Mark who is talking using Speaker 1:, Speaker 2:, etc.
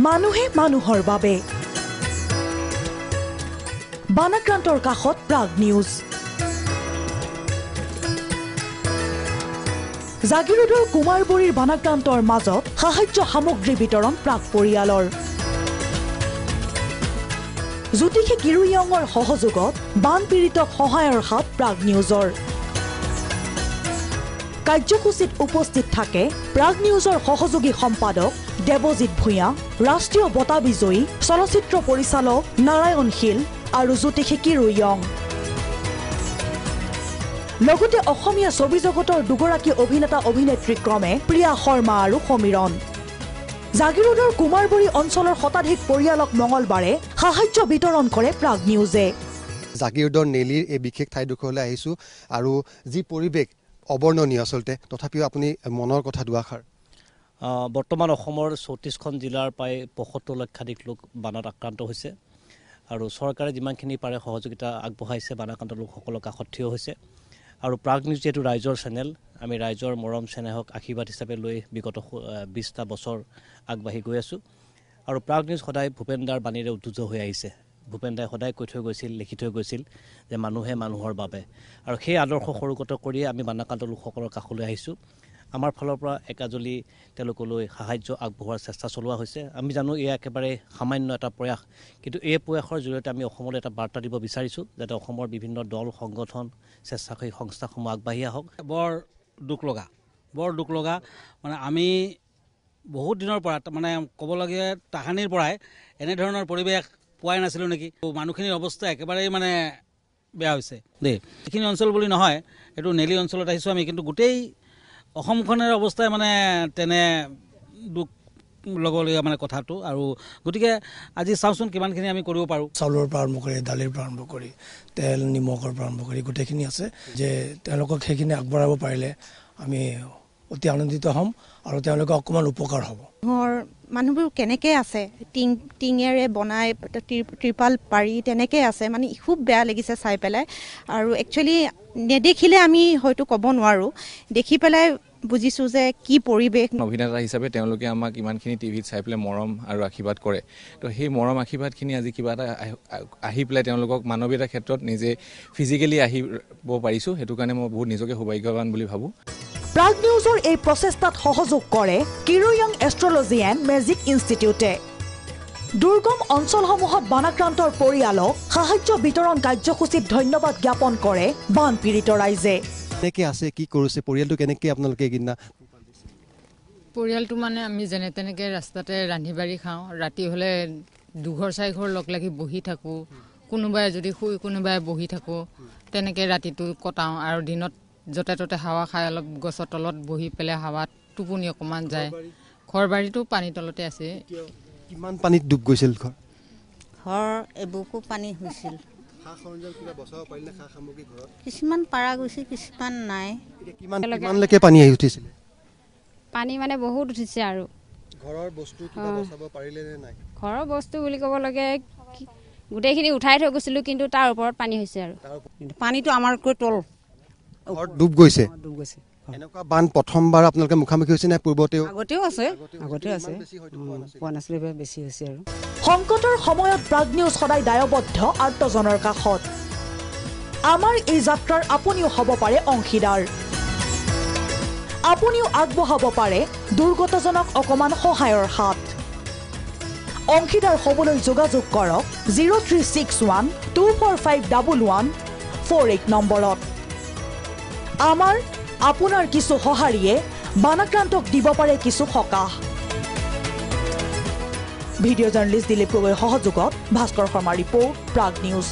Speaker 1: মানুহে মানুহৰ বাবে বানাক্ৰান্তৰ কাষত প্ৰাগ নিউজ জাগিৰোডৰ কুমাৰবৰীৰ বানাক্ৰান্তৰ মাজত সাহায্য সামগ্ৰী বিতৰণ প্ৰাগ পৰিয়ালৰ জ্যোতিষী কিৰুয়ঙৰ সহযোগত বানপীড়িতক সহায়ৰ হাত প্ৰাগ নিউজৰ কাৰ্যসূচীত উপস্থিত থাকে প্ৰাগ নিউজৰ সহযোগী সম্পাদক দেৱজিৎ ভূঞা ৰাষ্ট্ৰীয় বঁটা বিজয়ী চলচ্চিত্ৰ পৰিচালক নাৰায়ণ শীল আৰু জ্যোতিষী কিৰুয়ং লগতে অসমীয়া ছবি জগতৰ দুগৰাকী অভিনেতা অভিনেত্ৰী ক্ৰমে প্ৰিয়া শৰ্মা আৰু সমীৰণ জাগিৰোডৰ কুমাৰবৰী অঞ্চলৰ শতাধিক পৰিয়ালক মঙলবাৰে সাহায্য বিতৰণ কৰে প্ৰাগ নিউজে
Speaker 2: জাগিৰোডৰ নেলিৰ এই বিশেষ ঠাইডোখৰলৈ আহিছোঁ আৰু যি পৰিৱেশ অবৰ্ণনীয় আচলতে তথাপিও আপুনি মনৰ কথা দুআষাৰ
Speaker 3: বৰ্তমান অসমৰ 34খন জিলাৰ প্ৰায় 75 লক্ষাধিক লোক বানত আক্ৰান্ত হৈছে আৰু চৰকাৰে যিমানখিনি পাৰে সহযোগিতা আগবঢ়াইছে বানাক্ৰান্ত লোকসকলৰ কাষত থিয় হৈছে আৰু প্ৰাগ নিউজ যেহেতু ৰাইজৰ চেনেল আমি ৰাইজৰ মৰম চেনেহক আশীৰ্বাদ হিচাপে লৈ বিগত 20টা বছৰ আগবাঢ়ি গৈ আছোঁ আৰু প্ৰাগ নিউজ সদায় ভূপেনদাৰ বাণীৰে উদ্যোজ হৈ আহিছে ভূপেনদাই সদায় কৈ থৈ গৈছিল লিখি থৈ গৈছিল যে মানুহে মানুহৰ বাবে আৰু সেই আদৰ্শ সৰুগত কৰিয়ে আমি বানাক্ৰান্ত লোকসকলৰ কাষলৈ আহিছোঁ আমাৰ ফালৰ পৰা একাজলি তেওঁলোকলৈ সাহায্য আগবঢ়োৱাৰ চেষ্টা চলোৱা হৈছে আমি জানো এয়া একেবাৰে সামান্য এটা প্ৰয়াস কিন্তু এই প্ৰয়াসৰ জৰিয়তে আমি অসমলৈ এটা বাৰ্তা দিব বিচাৰিছোঁ যাতে অসমৰ বিভিন্ন দল সংগঠন স্বেচ্ছাসেৱী সংস্থাসমূহ আগবাঢ়ি আহক
Speaker 4: বৰ দুখ লগা মানে আমি বহুত দিনৰ পৰা মানে ক'বলগীয়া তাহানিৰ পৰাই এনেধৰণৰ পৰিৱেশ পোৱাই নাছিলোঁ নেকি মানুহখিনিৰ অৱস্থা একেবাৰেই মানে বেয়া হৈছে দেই এইখিনি অঞ্চল বুলি নহয় এইটো নেলি অঞ্চলত আহিছোঁ আমি কিন্তু গোটেই অসমখনৰ অৱস্থাই মানে তেনে দুখ ল'বলগীয়া মানে কথাটো আৰু গতিকে আজি চাওঁচোন কিমানখিনি আমি কৰিব পাৰোঁ
Speaker 5: চাউলৰ পৰা আৰম্ভ কৰি দালিৰ পৰা আৰম্ভ কৰি তেল নিমখৰ পৰা আৰম্ভ কৰি গোটেইখিনি আছে যে তেওঁলোকক সেইখিনি আগবঢ়াব পাৰিলে আমি অতি আনন্দিত হ'ম আৰু তেওঁলোকে অকণমান উপকাৰ হ'ব
Speaker 6: মানুহবোৰ কেনেকৈ আছে টিঙেৰে বনাই ত্ৰিপাল পাৰি তেনেকৈ আছে মানে খুব বেয়া লাগিছে চাই পেলাই আৰু একচুৱেলি নেদেখিলে আমি হয়তো ক'ব নোৱাৰোঁ দেখি পেলাই বুজিছোঁ যে কি পৰিৱেশ
Speaker 7: অভিনেতা হিচাপে তেওঁলোকে আমাক ইমানখিনি টিভিত চাই পেলাই মৰম আৰু আশীৰ্বাদ কৰে তো সেই মৰম আশীৰ্বাদখিনি আজি কিবা এটা আহি পেলাই তেওঁলোকক মানৱীয়তাৰ ক্ষেত্ৰত নিজে ফিজিকেলি আহিব পাৰিছোঁ সেইটো কাৰণে মই বহুত নিজকে সৌভাগ্যৱান বুলি ভাবোঁ
Speaker 1: প্ৰাগ নিউজৰ এই প্ৰচেষ্টাত সহযোগ কৰে কিৰুয়ং এষ্ট্ৰলজি এণ্ড মেজিক ইনষ্টিটিউটে দুৰ্গম অঞ্চলসমূহত বানাক্ৰান্তৰ পৰিয়ালক সাহায্য বিতৰণ কাৰ্যসূচীত ধন্যবাদ জ্ঞাপন কৰে বানপীড়িত ৰাইজে
Speaker 2: কেনেকৈ আছে কি কৰিছে পৰিয়ালটো কেনেকৈ আপোনালোকে এইদিনা
Speaker 8: পৰিয়ালটো মানে আমি যেনে তেনেকৈ ৰাস্তাতে ৰান্ধি বাঢ়ি খাওঁ ৰাতি হ'লে দুঘৰ চাৰিঘৰ লগ লাগি বহি থাকোঁ কোনোবাই যদি শুই কোনোবাই বহি থাকোঁ তেনেকৈ ৰাতিটো কটাওঁ আৰু দিনত য'তে ত'তে হাৱা খাই অলপ গছৰ তলত বহি পেলাই হাৱাত টোপনি অকণমান যায় ঘৰ বাৰীটো পানীৰ তলতে আছে
Speaker 2: কিমান পানীত ডুব গৈছিল
Speaker 9: ঘৰ এবুকু পানী হৈছিল কিছুমান পাৰা গৈছে কিছুমান নাই
Speaker 2: কিমানলৈকে পানী আহি উঠিছিল
Speaker 10: পানী মানে বহুত উঠিছে আৰু
Speaker 2: ঘৰৰ বস্তু কিবা বচাব পাৰিলে নে নাই
Speaker 10: ঘৰৰ বস্তু বুলি ক'ব লাগে গোটেইখিনি উঠাই থৈ গৈছিলোঁ কিন্তু তাৰ ওপৰত পানী হৈছে আৰু
Speaker 9: পানীটো আমাৰকৈ তল
Speaker 2: ডুব গৈছে এনেকুৱা বান প্ৰথমবাৰ আপোনালোকে মুখামুখি হৈছে নে পূৰ্বতেও
Speaker 9: আগতেও আছে পোৱা নাছিলে বেছি হৈছে আৰু
Speaker 1: সংকটৰ সময়ত প্ৰাগ নিউজ সদায় দায়বদ্ধ আৰ্তজনৰ কাষত আমাৰ এই যাত্ৰাৰ আপুনিও হ'ব পাৰে অংশীদাৰ আপুনিও আগবঢ়াব পাৰে দুৰ্গতজনক অকণমান সহায়ৰ হাত অংশীদাৰ হ'বলৈ যোগাযোগ কৰক 0361245114 নম্বৰত আমাৰ আপোনাৰ কিছু সঁহাৰিয়ে বানাক্ৰান্তক দিব পাৰে কিছু সকাহ ভিডিঅ' জাৰ্নেলিষ্ট দিলীপ গগৈৰ সহযোগত ভাস্কৰ শৰ্মা ৰিপৰ্ট প্ৰাগ নিউজ